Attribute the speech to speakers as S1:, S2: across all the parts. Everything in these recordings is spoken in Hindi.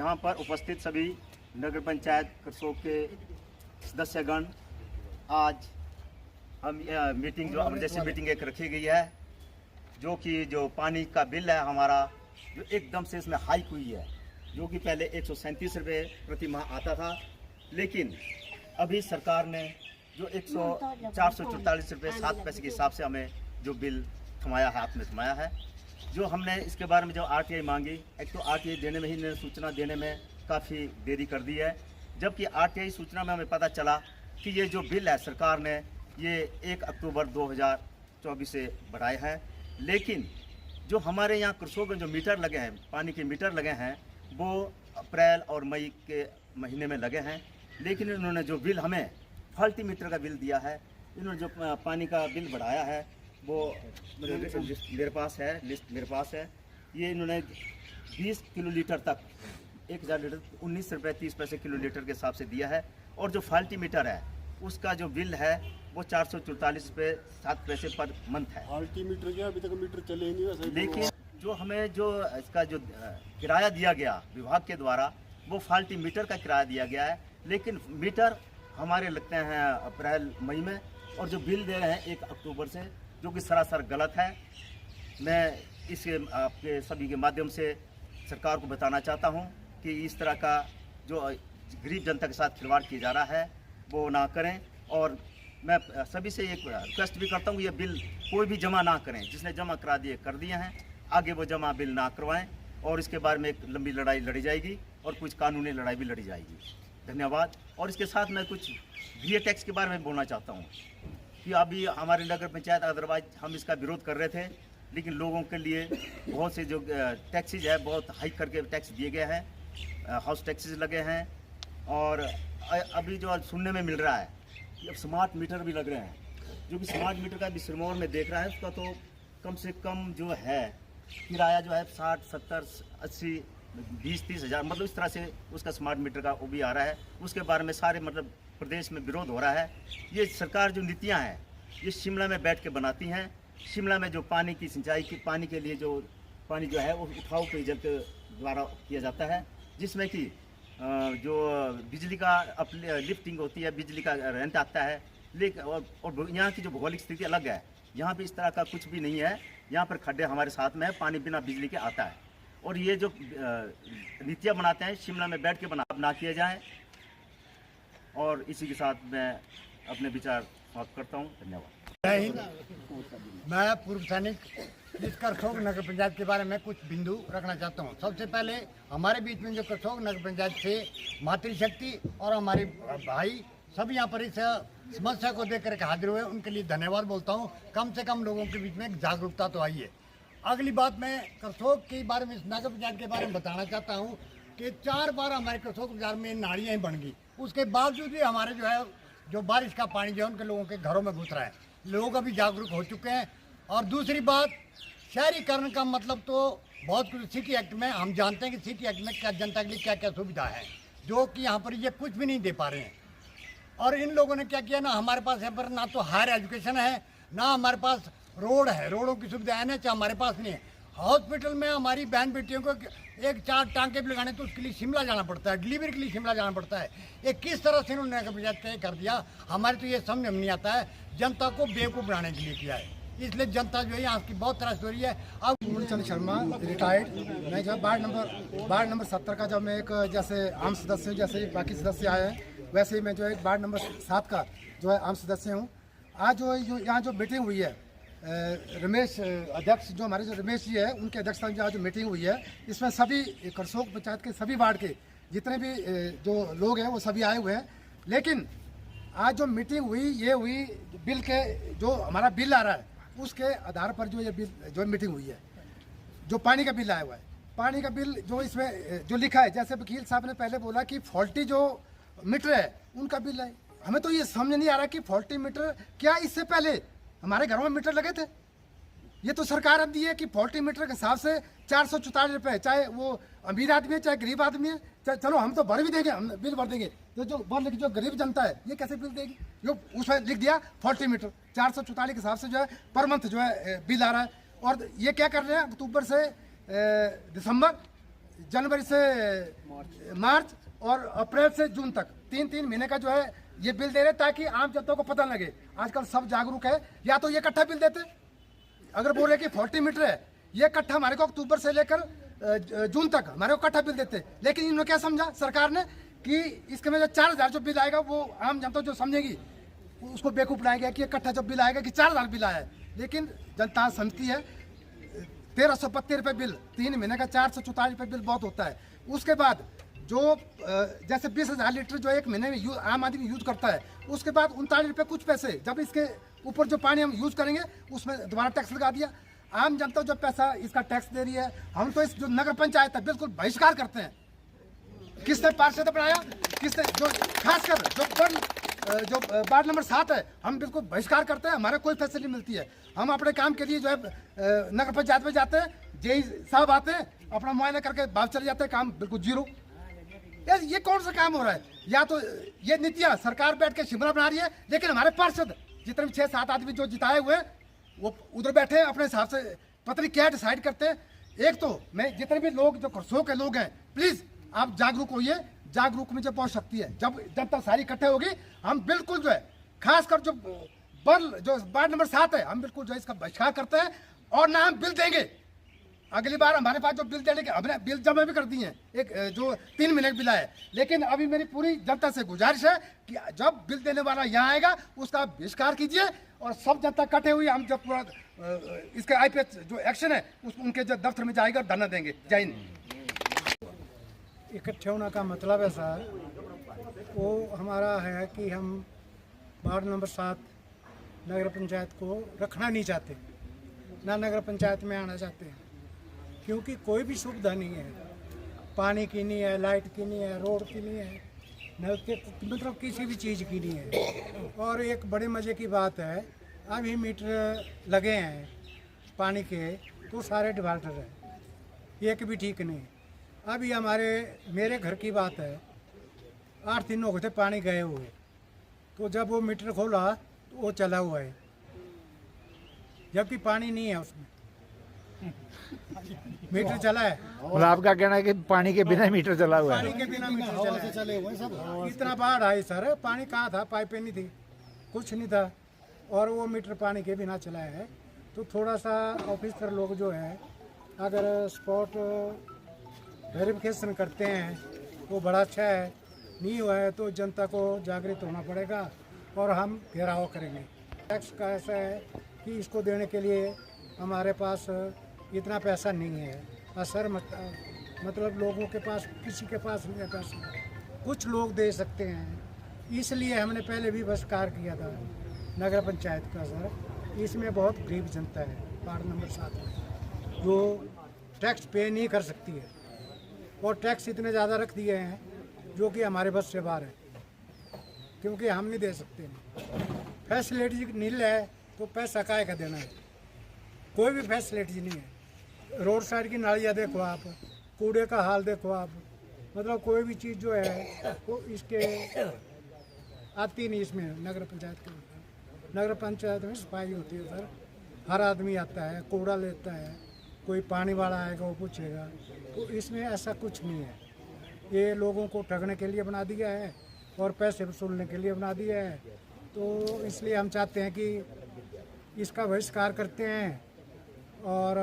S1: यहाँ पर उपस्थित सभी नगर पंचायत करसोग के सदस्यगण, आज हम मीटिंग जो इमरजेंसी मीटिंग एक रखी गई है, जो कि जो पानी का बिल है हमारा जो एकदम से इसमें हाइक हुई है, जो कि पहले 137 रुपये प्रति माह आता था, लेकिन अभी सरकार ने जो 444 रुपये 7 पैसे के हिसाब से हमें जो बिल थमाया है, हाथ में थमाया है। जो हमने इसके बारे में जो RTI मांगी, एक तो RTI देने में ही इन्होंने सूचना देने में काफ़ी देरी कर दी है, जबकि RTI सूचना में हमें पता चला कि ये जो बिल है सरकार ने ये 1 अक्टूबर 2024 से बढ़ाए हैं, लेकिन जो हमारे यहाँ करसोग में जो मीटर लगे हैं, पानी के मीटर लगे हैं, वो अप्रैल और मई के महीने में लगे हैं, लेकिन इन्होंने जो बिल हमें फॉल्टी मीटर का बिल दिया है, इन्होंने जो पानी का बिल बढ़ाया है वो मेरे पास है, लिस्ट मेरे पास है। ये इन्होंने 20 किलोलीटर तक 1000 लीटर 19 रुपये 30 पैसे किलोलीटर के हिसाब से दिया है, और जो फॉल्टी मीटर है उसका जो बिल है वो 444 रुपये 7 पैसे पर मंथ है।
S2: फॉल्टी मीटर क्या, अभी तक मीटर चले ही नहीं वैसे।
S1: लेकिन जो हमें जो इसका जो किराया दिया गया विभाग के द्वारा, वो फॉल्टी मीटर का किराया दिया गया है, लेकिन मीटर हमारे लगते हैं अप्रैल मई में, और जो बिल दे रहे हैं 1 अक्टूबर से, जो कि सरासर गलत है। मैं इसे आपके सभी के माध्यम से सरकार को बताना चाहता हूं कि इस तरह का जो गरीब जनता के साथ खिलवाड़ किया जा रहा है वो ना करें, और मैं सभी से एक रिक्वेस्ट भी करता हूँ, ये बिल कोई भी जमा ना करें, जिसने जमा करा दिए कर दिए हैं, आगे वो जमा बिल ना करवाएं, और इसके बारे में एक लंबी लड़ाई लड़ी जाएगी और कुछ कानूनी लड़ाई भी लड़ी जाएगी। धन्यवाद। और इसके साथ मैं कुछ VA टैक्स के बारे में बोलना चाहता हूँ कि अभी हमारे नगर पंचायत अदरवाइज हम इसका विरोध कर रहे थे, लेकिन लोगों के लिए बहुत से जो टैक्सेज है बहुत हाइक करके टैक्स दिए गए हैं, हाउस टैक्सेस लगे हैं, और अभी जो सुनने में मिल रहा है कि अब स्मार्ट मीटर भी लग रहे हैं, जो कि स्मार्ट मीटर का भी सिरमौर में देख रहा है, उसका तो कम से कम जो है किराया जो है 60, 70, 80, 20, 30 हज़ार, मतलब इस तरह से उसका स्मार्ट मीटर का वो भी आ रहा है। उसके बारे में सारे मतलब प्रदेश में विरोध हो रहा है। ये सरकार जो नीतियाँ हैं ये शिमला में बैठ के बनाती हैं। शिमला में जो पानी की सिंचाई की पानी के लिए जो पानी जो है वो उठाऊ पेयजल के द्वारा किया जाता है, जिसमें कि जो बिजली का लिफ्टिंग होती है, बिजली का रेंट आता है, लेकिन और यहाँ की जो भौगोलिक स्थिति अलग है, यहाँ पे इस तरह का कुछ भी नहीं है। यहाँ पर खड्डे हमारे साथ में है, पानी बिना बिजली के आता है, और ये जो नीतियाँ बनाते हैं शिमला में बैठ के ना किए जाएँ। और इसी के साथ मैं अपने विचार समाप्त करता हूँ। धन्यवाद।
S3: मैं पूर्व सैनिक इस करसोग नगर पंचायत के बारे में कुछ बिंदु रखना चाहता हूँ। सबसे पहले हमारे बीच में जो करसोग नगर पंचायत से मातृशक्ति और हमारे भाई सब यहाँ पर इस समस्या को देख करके हाजिर हुए, उनके लिए धन्यवाद बोलता हूँ। कम से कम लोगों के बीच में एक जागरूकता तो आई है। अगली बात मैं करसोग के बारे में, इस नगर पंचायत के बारे में बताना चाहता हूँ कि 4 बार हमारे करसोग बाजार में नालियाँ ही बन गई, उसके बावजूद भी हमारे जो है जो बारिश का पानी जो है उनके लोगों के घरों में घुस रहा है। लोग अभी जागरूक हो चुके हैं। और दूसरी बात, शहरीकरण का मतलब तो बहुत कुछ सिटी एक्ट में हम जानते हैं कि सिटी एक्ट में क्या जनता के लिए क्या क्या सुविधा है, जो कि यहाँ पर ये कुछ भी नहीं दे पा रहे हैं। और इन लोगों ने क्या किया ना, हमारे पास यहाँ पर ना तो हायर एजुकेशन है, ना हमारे पास रोड है, रोडों की सुविधा है ना, चाहे हमारे पास नहीं है। हॉस्पिटल में हमारी बहन बेटियों को 1-4 टांके भी लगाने तो उसके लिए शिमला जाना पड़ता है, डिलीवरी के लिए शिमला जाना पड़ता है। ये किस तरह से इन्होंने नगर पंचायत तय कर दिया, हमारे तो ये समझ में नहीं आता है। जनता को बेवकूफ़ बनाने के लिए किया है, इसलिए जनता जो है यहाँ की बहुत त्रास हो रही है। अब
S4: मूलचंद शर्मा रिटायर्ड, मैं जो वार्ड नंबर 70 का जब मैं एक जैसे आम सदस्य हूँ, जैसे बाकी सदस्य आए हैं वैसे ही मैं जो है वार्ड नंबर 7 का जो है आम सदस्य हूँ। आज जो यहाँ जो मीटिंग हुई है, रमेश अध्यक्ष जो हमारे जो रमेश जी है उनके अध्यक्षता में आज जो मीटिंग हुई है, इसमें सभी करसोग पंचायत के सभी वार्ड के जितने भी जो लोग हैं वो सभी आए हुए हैं। लेकिन आज जो मीटिंग हुई ये हुई बिल के जो हमारा बिल आ रहा है उसके आधार पर जो ये बिल जो मीटिंग हुई है, जो पानी का बिल आया हुआ है, पानी का बिल जो इसमें जो लिखा है, जैसे वकील साहब ने पहले बोला कि फॉल्टी जो मीटर है उनका बिल है। हमें तो ये समझ नहीं आ रहा कि फॉल्टी मीटर क्या, इससे पहले हमारे घरों में मीटर लगे थे। ये तो सरकार अब दी है कि फॉल्टी मीटर के हिसाब से 444 रुपये, चाहे वो अमीर आदमी है चाहे गरीब आदमी है, चलो हम तो भर भी देंगे, हम बिल भर देंगे, तो जो गरीब जनता है ये कैसे बिल देगी? जो उसमें लिख दिया फॉल्टी मीटर 444 के हिसाब से जो है पर मंथ जो है बिल आ रहा है। और ये क्या कर रहे हैं, अक्टूबर से दिसंबर जनवरी से मार्च और अप्रैल से जून तक 3-3 महीने का जो है ये बिल दे रहे ताकि आम जनता को पता लगे। आजकल सब जागरूक है, या तो ये इकट्ठा बिल देते, अगर बोल रहे कि 40 मीटर है, ये इकट्ठा हमारे को अक्टूबर से लेकर जून तक हमारे को इकट्ठा बिल देते। लेकिन इन्होंने क्या समझा सरकार ने कि इसके में जो 4000 जो बिल आएगा वो आम जनता जो समझेगी उसको बेवकूफ़ बनाया गया कि इकट्ठा जब बिल आएगा कि 4000 बिल आया है। लेकिन जनता समझती है 1332 रुपये बिल 3 महीने का, 444 रुपये बिल बहुत होता है। उसके बाद जो जैसे 20,000 लीटर जो एक महीने में आम आदमी यूज करता है, उसके बाद 39 रुपये कुछ पैसे जब इसके ऊपर जो पानी हम यूज करेंगे उसमें दोबारा टैक्स लगा दिया। आम जनता जो पैसा इसका टैक्स दे रही है, हम तो इस जो नगर पंचायत है बिल्कुल बहिष्कार करते हैं। किसने पार्षद बनाया, किसने जो खासकर जो वार्ड नंबर 7 है, हम बिल्कुल बहिष्कार करते हैं। हमारे कोई फैसिलिटी मिलती है, हम अपने काम के लिए जो है नगर पंचायत में जाते हैं, जेई साहब आते हैं, अपना मुआयना करके बाहर चले जाते हैं, काम बिल्कुल जीरो। यार ये कौन सा काम हो रहा है? या तो ये नीतियाँ सरकार बैठ के शिमला बना रही है, लेकिन हमारे पार्षद जितने भी 6-7 आदमी जो जिताए हुए हैं वो उधर बैठे हैं अपने हिसाब से, पता नहीं क्या डिसाइड करते हैं। एक तो मैं जितने भी लोग जो करसोग के लोग हैं, प्लीज आप जागरूक होइए, जागरूक में जब पहुंच सकती है, जब जनता सारी इकट्ठे होगी, हम बिल्कुल जो है खासकर जो वार्ड नंबर 7 है, हम बिल्कुल जो है इसका बहिष्कार करते हैं और ना हम बिल देंगे। अगली बार हमारे पास जो बिल देने के हमने बिल जमा भी कर दिए हैं, एक जो 3 महीने का बिल है। लेकिन अभी मेरी पूरी जनता से गुजारिश है कि जब बिल देने वाला यहाँ आएगा उसका बहिष्कार कीजिए और सब जनता इकट्ठे हुई हम जब पूरा इसके आईपीएच जो एक्शन है उनके जो दफ्तर में जाएगा धरना देंगे। जय हिंद।
S5: इकट्ठे होने का मतलब है सर, वो हमारा है कि हम वार्ड नंबर 7 नगर पंचायत को रखना नहीं चाहते, ना नगर पंचायत में आना चाहते हैं, क्योंकि कोई भी सुविधा नहीं है। पानी की नहीं है, लाइट की नहीं है, रोड की नहीं है, नल के मतलब किसी भी चीज़ की नहीं है। और एक बड़े मज़े की बात है, अभी मीटर लगे हैं पानी के तो सारे डिफाल्टर हैं, एक भी ठीक नहीं। अभी मेरे घर की बात है, 8 दिन हो गए थे पानी गए हुए, तो जब वो मीटर खोला तो वो चला हुआ है, जबकि पानी नहीं है उसमें, मीटर चला है।
S6: मतलब आपका कहना है कि पानी के बिना मीटर चला हुआ है?
S5: पानी के बिना मीटर चले हुए सब। इतना बाढ़ आई सर, पानी कहाँ था, पाइपें नहीं थी, कुछ नहीं था, और वो मीटर पानी के बिना चला है। तो थोड़ा सा ऑफिसर लोग जो है अगर स्पॉट वेरिफिकेशन करते हैं वो बड़ा अच्छा है, नहीं हुआ है तो जनता को जागृत होना पड़ेगा और हम घेराव करेंगे। टैक्स का ऐसा है कि इसको देने के लिए हमारे पास इतना पैसा नहीं है। असर मतलब लोगों के पास, किसी के पास नहीं है पैसा, कुछ लोग दे सकते हैं। इसलिए हमने पहले भी बहिष्कार किया था नगर पंचायत का सर। इसमें बहुत गरीब जनता है वार्ड नंबर 7 में जो टैक्स पे नहीं कर सकती है, और टैक्स इतने ज़्यादा रख दिए हैं जो कि हमारे बस से बाहर है, क्योंकि हम नहीं दे सकते। फैसिलिटी नील है तो पैसा काहे का देना है? कोई भी फैसिलिटी नहीं है। रोड साइड की नालियाँ देखो आप, कूड़े का हाल देखो आप, मतलब कोई भी चीज़ जो है वो इसके आती नहीं इसमें। नगर पंचायत में सफाई होती है सर, हर आदमी आता है, कूड़ा लेता है, कोई पानी वाला आएगा वो पूछेगा, तो इसमें ऐसा कुछ नहीं है। ये लोगों को ठगने के लिए बना दिया है और पैसे वसूलने के लिए बना दिया है। तो इसलिए हम चाहते हैं कि इसका बहिष्कार करते हैं, और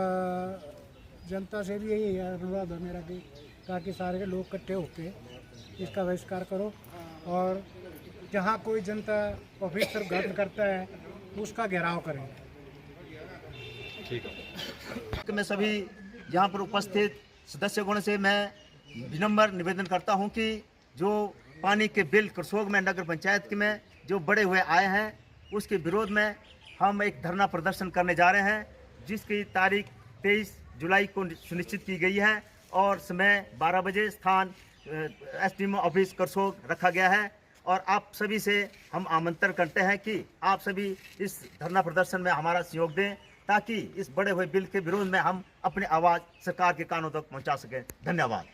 S5: जनता से भी यही अनुरोध है मेरा कि ताकि सारे लोग इकट्ठे होकर इसका बहिष्कार करो, और जहाँ कोई जनता ऑफिसर गलत करता है उसका घेराव करें।
S1: मैं सभी यहाँ पर उपस्थित सदस्यगण से मैं विनम्र निवेदन करता हूँ कि जो पानी के बिल करसोग में नगर पंचायत में जो बड़े हुए आए हैं उसके विरोध में हम एक धरना प्रदर्शन करने जा रहे हैं, जिसकी तारीख 23 जुलाई को सुनिश्चित की गई है और समय 12 बजे, स्थान एसडीएम ऑफिस करसोग रखा गया है। और आप सभी से हम आमंत्रण करते हैं कि आप सभी इस धरना प्रदर्शन में हमारा सहयोग दें, ताकि इस बड़े हुए बिल के विरोध में हम अपनी आवाज़ सरकार के कानों तक पहुंचा सकें। धन्यवाद।